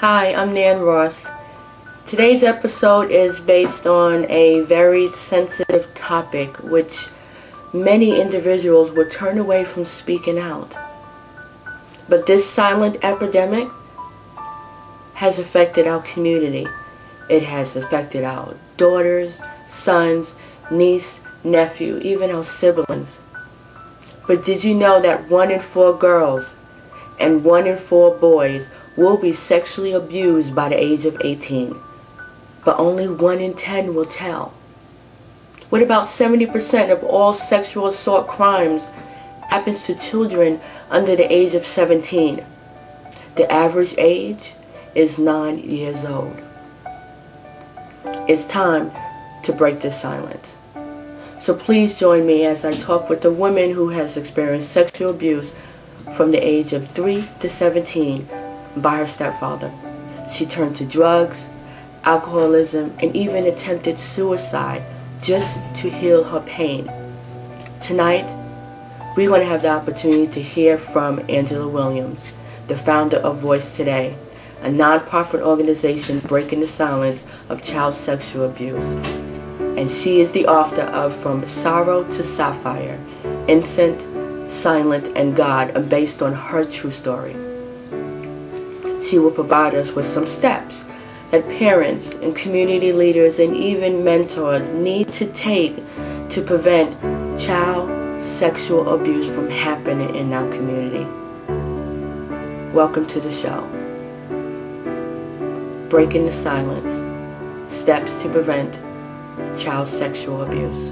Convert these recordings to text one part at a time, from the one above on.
Hi, I'm Nan Ross. Today's episode is based on a very sensitive topic which many individuals would turn away from speaking out. But this silent epidemic has affected our community. It has affected our daughters, sons, niece, nephew, even our siblings. But did you know that 1 in 4 girls and 1 in 4 boys will be sexually abused by the age of 18, but only 1 in 10 will tell? What about 70% of all sexual assault crimes happens to children under the age of 17? The average age is 9 years old. It's time to break this silence. So please join me as I talk with a woman who has experienced sexual abuse from the age of 3 to 17 by her stepfather. She turned to drugs, alcoholism, and even attempted suicide just to heal her pain. Tonight, we're going to have the opportunity to hear from Angela Williams, the founder of Voice Today, a non-profit organization breaking the silence of child sexual abuse. And she is the author of From Sorrow to Sapphire, Innocent, Silent, and God, based on her true story. She will provide us with some steps that parents and community leaders and even mentors need to take to prevent child sexual abuse from happening in our community. Welcome to the show. Breaking the Silence, Steps to Prevent Child Sexual Abuse.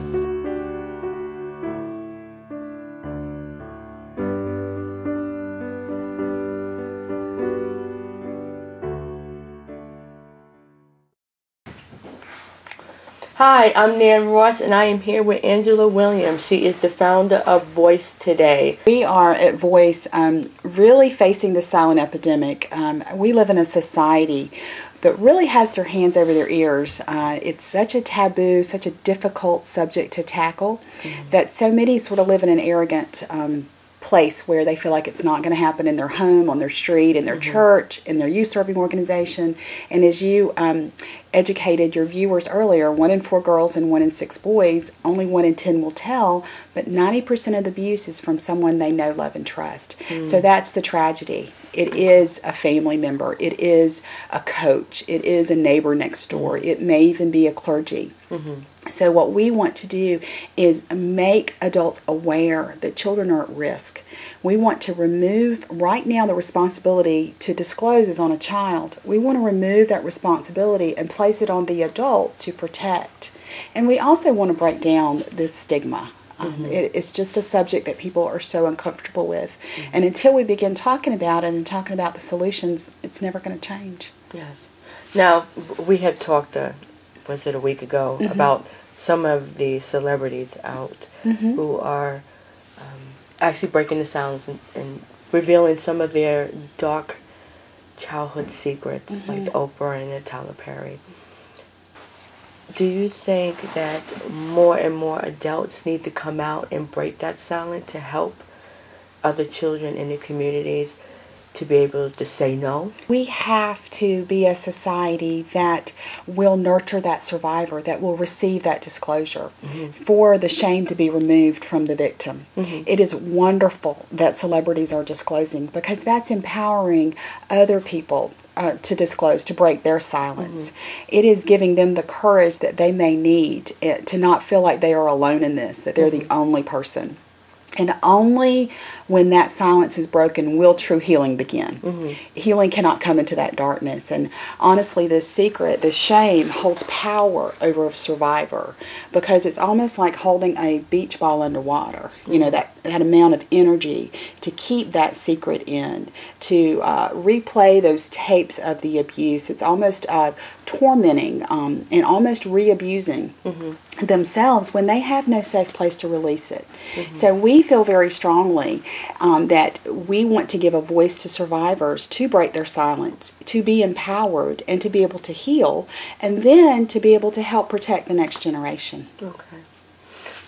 Hi, I'm Nan Ross, and I am here with Angela Williams. She is the founder of Voice Today. We are at Voice really facing the silent epidemic. We live in a society that really has their hands over their ears. It's such a taboo, such a difficult subject to tackle, that so many sort of live in an arrogant place where they feel like it's not going to happen in their home, on their street, in their church, in their youth serving organization. And as you educated your viewers earlier, 1 in 4 girls and 1 in 6 boys, only 1 in 10 will tell, but 90% of the abuse is from someone they know, love, and trust. So that's the tragedy. It is a family member. It is a coach. It is a neighbor next door. It may even be a clergy. So what we want to do is make adults aware that children are at risk. We want to remove, right now the responsibility to disclose is on a child. We want to remove that responsibility and place it on the adult to protect. And we also want to break down this stigma. It's just a subject that people are so uncomfortable with. And until we begin talking about it and talking about the solutions, it's never going to change. Yes. Now, we had talked, was it a week ago, about some of the celebrities out who are actually breaking the silence and revealing some of their dark childhood secrets, like Oprah and Tyler Perry. Do you think that more and more adults need to come out and break that silence to help other children in the communities to be able to say no? We have to be a society that will nurture that survivor, that will receive that disclosure, for the shame to be removed from the victim. It is wonderful that celebrities are disclosing, because that's empowering other people to disclose, to break their silence. It is giving them the courage that they may need to not feel like they are alone in this, that they're the only person. And only when that silence is broken will true healing begin. Healing cannot come into that darkness. And honestly, this secret, this shame, holds power over a survivor, because it's almost like holding a beach ball underwater. You know, that amount of energy to keep that secret in, to replay those tapes of the abuse. It's almost tormenting and almost re-abusing themselves when they have no safe place to release it. So we feel very strongly that we want to give a voice to survivors to break their silence, to be empowered, and to be able to heal, and then to be able to help protect the next generation. Okay.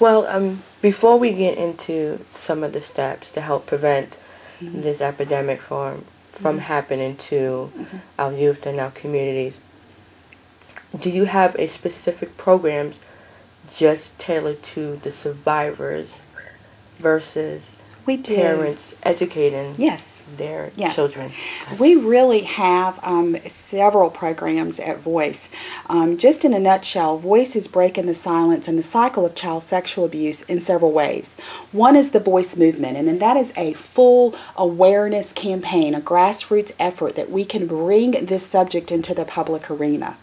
Well, before we get into some of the steps to help prevent this epidemic from from happening to our youth and our communities. Do you have a specific programs just tailored to the survivors versus We do. parents educating Yes. their Yes. children? We really have several programs at Voice. Just in a nutshell, Voice is breaking the silence and the cycle of child sexual abuse in several ways. One is the Voice movement, and then that is a full awareness campaign, a grassroots effort that we can bring this subject into the public arena.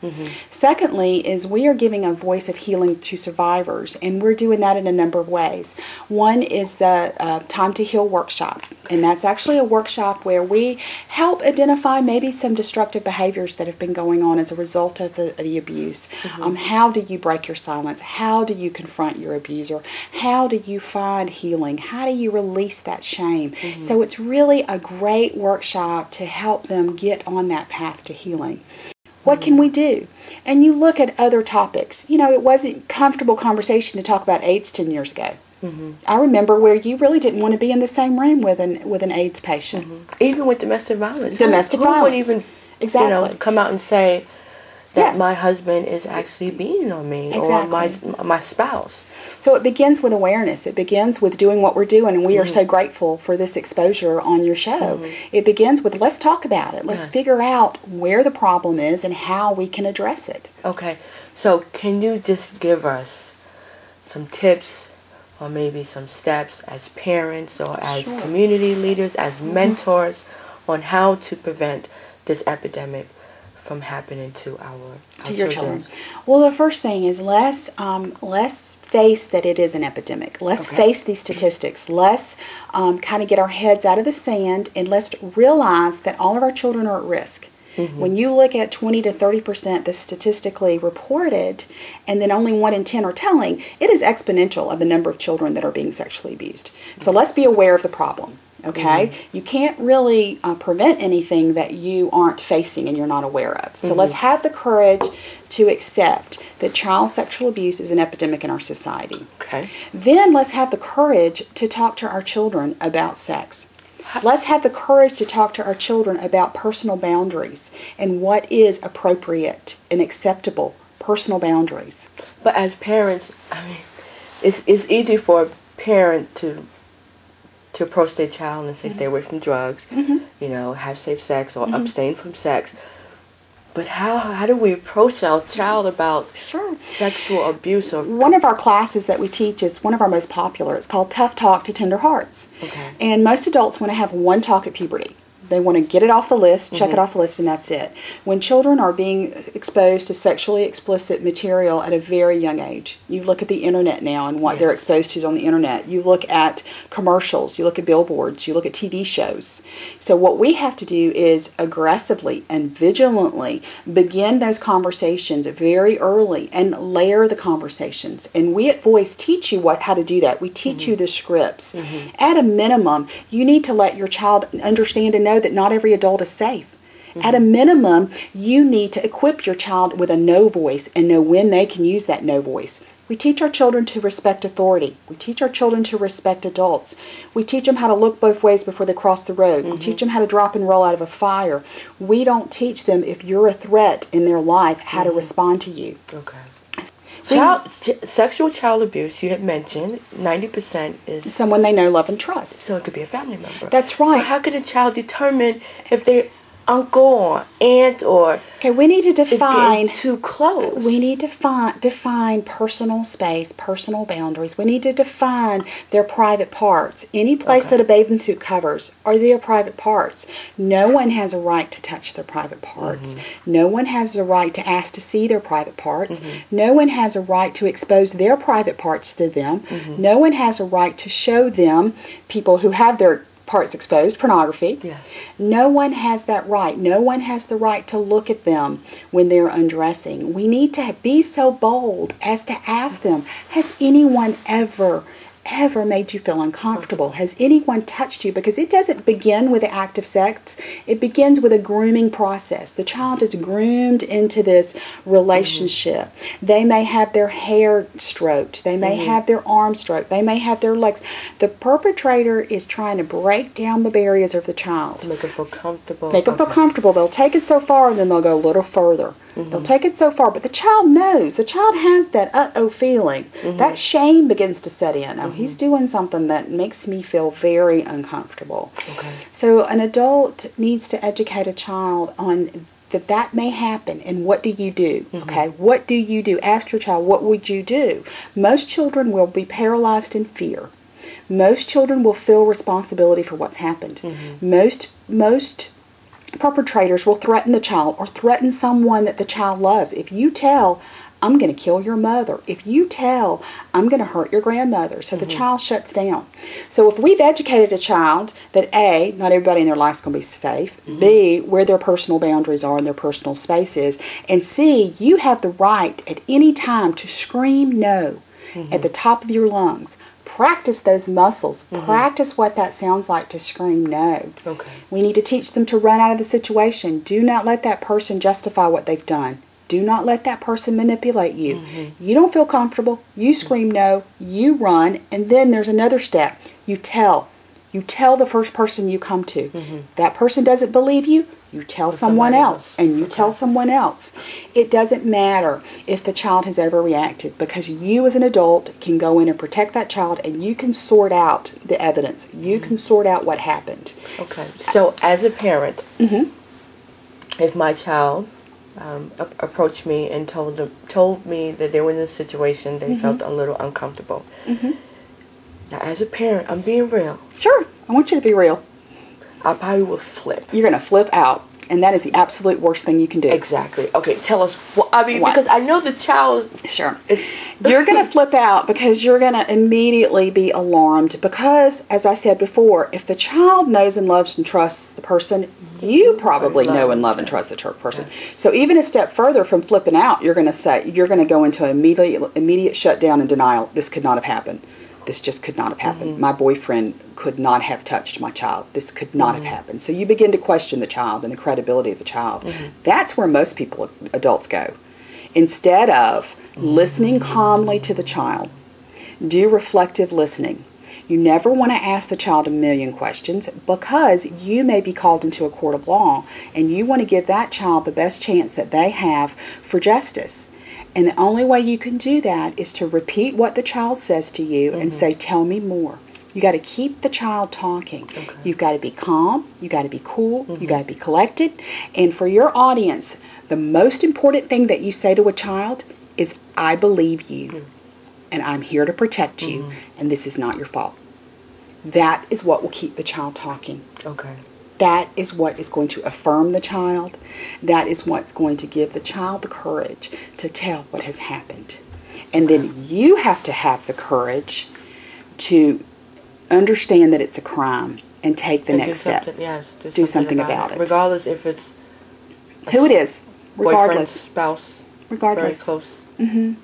Secondly is we are giving a voice of healing to survivors, and we're doing that in a number of ways. One is the Time to Heal workshop, and that's actually a workshop where we help identify maybe some destructive behaviors that have been going on as a result of the abuse. How do you break your silence? How do you confront your abuser? How do you find healing? How do you release that shame? So it's really a great workshop to help them get on that path to healing. What can we do? And you look at other topics. You know, it wasn't comfortable conversation to talk about AIDS 10 years ago. I remember where you really didn't want to be in the same room with an AIDS patient. Even with domestic violence. Domestic Who violence. would even Exactly. come out and say that Yes. my husband is actually beating on me Exactly. or my spouse? So it begins with awareness. It begins with doing what we're doing, and we are so grateful for this exposure on your show. It begins with, let's talk about it. Let's figure out where the problem is and how we can address it. Okay, so can you just give us some tips or maybe some steps as parents or as Sure. community leaders, as mentors, on how to prevent this epidemic from happening to our Your children. Well, the first thing is let's face that it is an epidemic. Let's face these statistics. Let's kind of get our heads out of the sand, and let's realize that all of our children are at risk. When you look at 20 to 30% that's statistically reported, and then only 1 in 10 are telling, it is exponential of the number of children that are being sexually abused. So let's be aware of the problem. Okay? You can't really prevent anything that you aren't facing and you're not aware of. So let's have the courage to accept that child sexual abuse is an epidemic in our society. Okay. Then let's have the courage to talk to our children about sex. Let's have the courage to talk to our children about personal boundaries and what is appropriate and acceptable personal boundaries. But as parents, I mean, it's easy for a parent to approach their child and say, stay away from drugs, you know, have safe sex or abstain from sex. But how do we approach our child about sexual abuse? Or one of our classes that we teach is one of our most popular. It's called Tough Talk to Tender Hearts. Okay. And most adults want to have one talk at puberty. They want to get it off the list, check it off the list, and that's it. When children are being exposed to sexually explicit material at a very young age, you look at the internet now and what they're exposed to on the internet. You look at commercials, you look at billboards, you look at TV shows. So what we have to do is aggressively and vigilantly begin those conversations very early and layer the conversations. And we at Voice teach you how to do that. We teach you the scripts. At a minimum, you need to let your child understand and know that not every adult is safe. At a minimum, you need to equip your child with a no voice and know when they can use that no voice. We teach our children to respect authority. We teach our children to respect adults. We teach them how to look both ways before they cross the road. We teach them how to drop and roll out of a fire. We don't teach them, if you're a threat in their life, how to respond to you. Okay. Sexual child abuse, you had mentioned, 90% is someone they know, love, and trust. So it could be a family member. That's right. So how can a child determine if their uncle or aunt or we need to define is getting too close? We need to define personal space, personal boundaries. We need to define their private parts. Any place that a bathing suit covers are their private parts. No one has a right to touch their private parts. No one has a right to ask to see their private parts. No one has a right to expose their private parts to them. No one has a right to show them people who have their parts exposed, pornography. Yes. No one has that right. No one has the right to look at them when they're undressing. We need to be so bold as to ask them, has anyone ever ever made you feel uncomfortable? Has anyone touched you? Because it doesn't begin with the act of sex. It begins with a grooming process. The child is groomed into this relationship. They may have their hair stroked. They may have their arms stroked. They may have their legs. The perpetrator is trying to break down the barriers of the child. To make them feel comfortable. Make them feel comfortable. They'll take it so far and then they'll go a little further. They'll take it so far, but the child knows. The child has that uh-oh feeling. That shame begins to set in. Oh, he's doing something that makes me feel very uncomfortable. Okay. So an adult needs to educate a child on that may happen, and what do you do? Okay, what do you do? Ask your child, what would you do? Most children will be paralyzed in fear. Most children will feel responsibility for what's happened. Most perpetrators will threaten the child or threaten someone that the child loves. If you tell, I'm going to kill your mother. If you tell, I'm going to hurt your grandmother. So the child shuts down. So if we've educated a child that A, not everybody in their life is going to be safe, B, where their personal boundaries are and their personal space is, and C, you have the right at any time to scream no at the top of your lungs. Practice those muscles. Practice what that sounds like to scream no. Okay. We need to teach them to run out of the situation. Do not let that person justify what they've done. Do not let that person manipulate you. You don't feel comfortable. You scream no. You run. And then there's another step. You tell. You tell the first person you come to. That person doesn't believe you. You tell someone else, and you tell someone else. It doesn't matter if the child has overreacted, because you as an adult can go in and protect that child, and you can sort out the evidence. You can sort out what happened. Okay. So as a parent, if my child approached me and told me that they were in a situation they felt a little uncomfortable. Now, as a parent, I'm being real. Sure, I want you to be real. I probably would flip. You're going to flip out, and that is the absolute worst thing you can do. Exactly. Okay, tell us. I mean, What? because I know the child. Sure. You're going to flip out because you're going to immediately be alarmed because, as I said before, if the child knows and loves and trusts the person, you probably know and love and trust the person. So even a step further from flipping out, you're going to go into immediate shutdown and denial. This could not have happened. This just could not have happened. My boyfriend could not have touched my child. This could not have happened. So you begin to question the child and the credibility of the child. That's where most people, adults, go. Instead of listening calmly to the child, do reflective listening. You never want to ask the child a million questions because you may be called into a court of law, and you want to give that child the best chance that they have for justice. And the only way you can do that is to repeat what the child says to you and say, tell me more. You got to keep the child talking. You've got to be calm. You got to be cool. You got to be collected. And for your audience, the most important thing that you say to a child is, I believe you, and I'm here to protect you, and this is not your fault. That is what will keep the child talking. Okay. That is what is going to affirm the child. That is what's going to give the child the courage to tell what has happened. And then you have to have the courage to understand that it's a crime and take the next step. Yes, do something about it. Regardless if it's who it is, regardless. Boyfriend, spouse, regardless. very close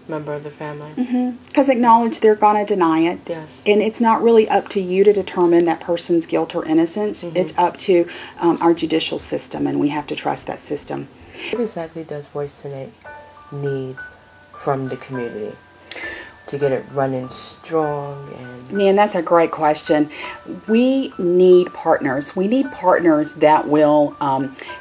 member of the family. Because acknowledge they're going to deny it. Yes. And it's not really up to you to determine that person's guilt or innocence. It's up to our judicial system, and we have to trust that system. What exactly does Voice Today need from the community to get it running strong? And that's a great question. We need partners. We need partners that will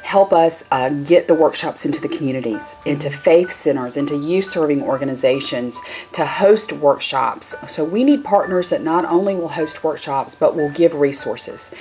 help us get the workshops into the communities, into faith centers, into youth-serving organizations, to host workshops. So we need partners that not only will host workshops, but will give resources.